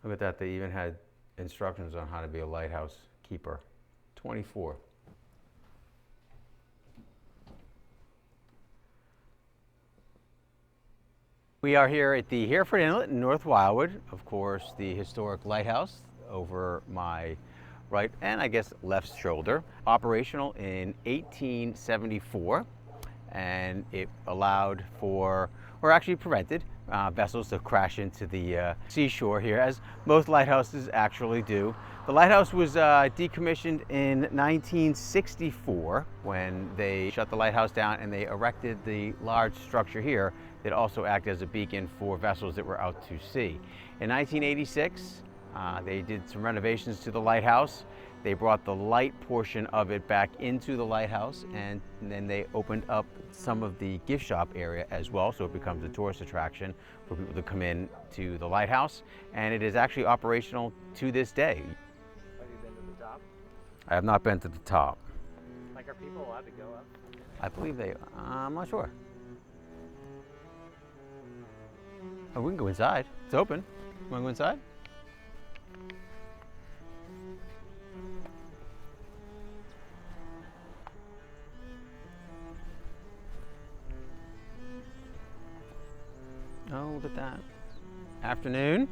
Look at that, they even had instructions on how to be a lighthouse keeper. 24. We are here at the Hereford Inlet in North Wildwood. Of course, the historic lighthouse over my right and I guess left shoulder. Operational in 1874, and it allowed for, or actually prevented, vessels to crash into the seashore here, as most lighthouses actually do. The lighthouse was decommissioned in 1964 when they shut the lighthouse down and they erected the large structure here that also acted as a beacon for vessels that were out to sea. In 1986, they did some renovations to the lighthouse. They brought the light portion of it back into the lighthouse, and then they opened up some of the gift shop area as well, so it becomes a tourist attraction for people to come in to the lighthouse. And it is actually operational to this day. Have you been to the top? I have not been to the top. Like, are people allowed to go up? I believe they, I'm not sure. Oh, we can go inside. It's open. You want to go inside? Oh, look at that. Afternoon.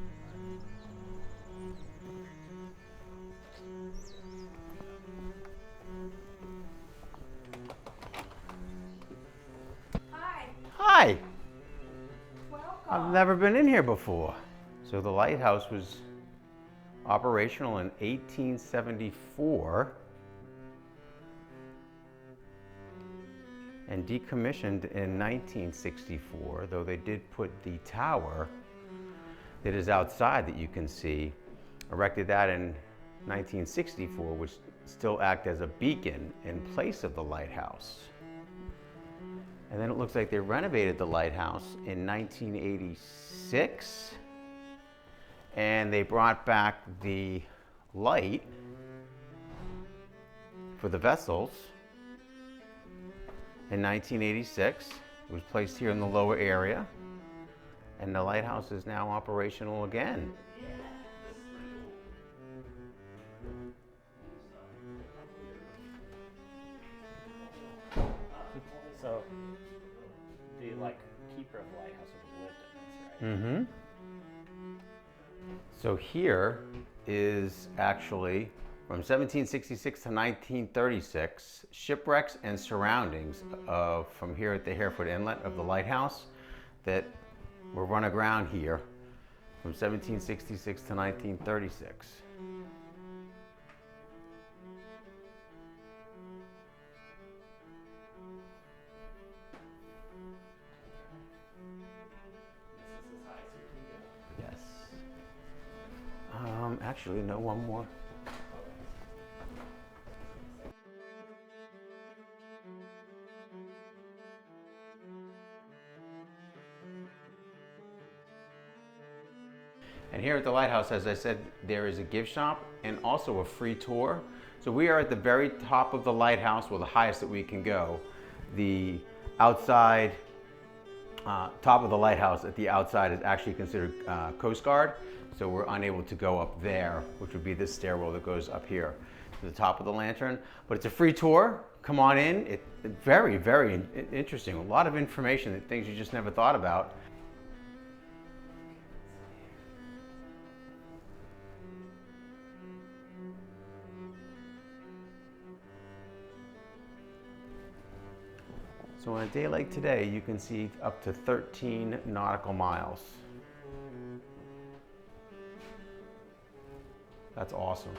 Hi. Hi. Welcome. I've never been in here before. So the lighthouse was operational in 1874 and decommissioned in 1964, though they did put the tower that is outside that you can see, erected that in 1964, which still act as a beacon in place of the lighthouse. And then it looks like they renovated the lighthouse in 1986, and they brought back the light for the vessels in 1986. It was placed here in the lower area, and the lighthouse is now operational again. So, the keeper of the lighthouse would have lived in this, right? So here is actually from 1766 to 1936, shipwrecks and surroundings of from here at the Hereford Inlet of the lighthouse that were run aground here from 1766 to 1936. Yes. Actually, no, one more. And here at the lighthouse, as I said, there is a gift shop and also a free tour. So we are at the very top of the lighthouse, well, the highest that we can go. The outside, top of the lighthouse at the outside is actually considered Coast Guard. So we're unable to go up there, which would be this stairwell that goes up here to the top of the lantern. But it's a free tour. Come on in. It's very, very interesting. A lot of information, things you just never thought about. So on a day like today, you can see up to 13 nautical miles. That's awesome.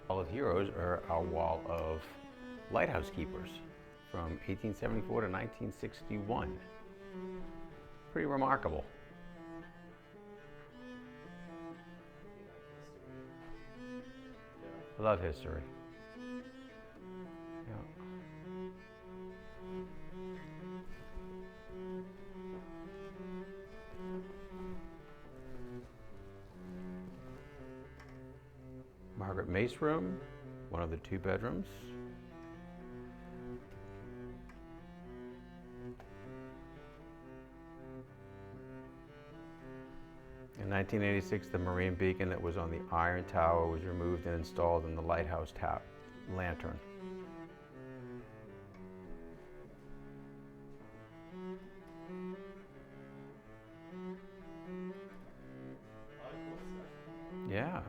Wall of Heroes are our wall of lighthouse keepers from 1874 to 1961. Pretty remarkable. I love history. Yeah. Margaret Mace room, one of the two bedrooms. In 1986, the marine beacon that was on the iron tower was removed and installed in the lighthouse lantern. Yeah.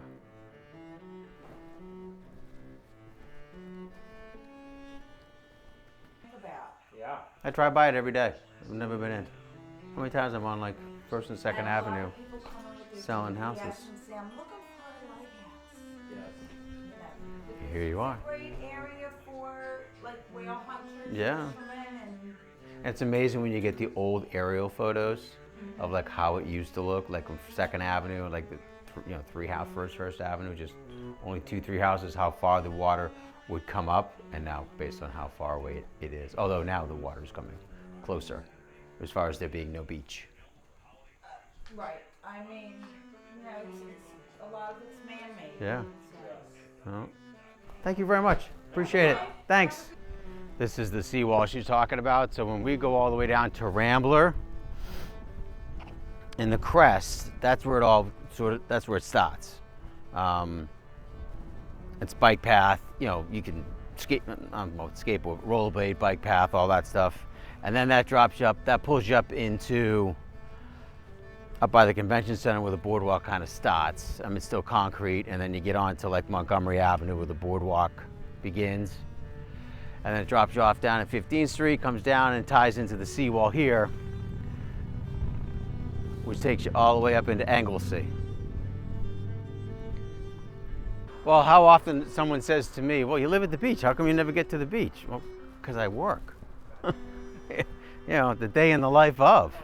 Yeah. I drive by it every day. I've never been in. How many times I'm on like First and Second Avenue selling houses? I'm looking for a lighthouse. Yes. Here you are. It's a great area for like whale hunters. Yeah. Fishermen, and It's amazing when you get the old aerial photos of like how it used to look, like on Second Avenue, like the First Avenue, just only 2-3 houses, how far the water would come up, and now based on how far away it is. Although now the water's coming closer, as far as there being no beach. right. I mean, it's a lot of it's man-made. Yeah. So. Well, thank you very much. Appreciate it. Thanks. This is the seawall she's talking about. So when we go all the way down to Rambler in the crest, that's where it starts. It's bike path. You can skateboard, rollerblade, bike path, all that stuff, and then that drops you up. That pulls you up by the convention center where the boardwalk kind of starts. I mean, it's still concrete, and then you get on to like Montgomery Avenue where the boardwalk begins. And then it drops you off down at 15th Street, comes down and ties into the seawall here, which takes you all the way up into Anglesey. Well, how often someone says to me, well, you live at the beach, how come you never get to the beach? Well, because I work. The day in the life of,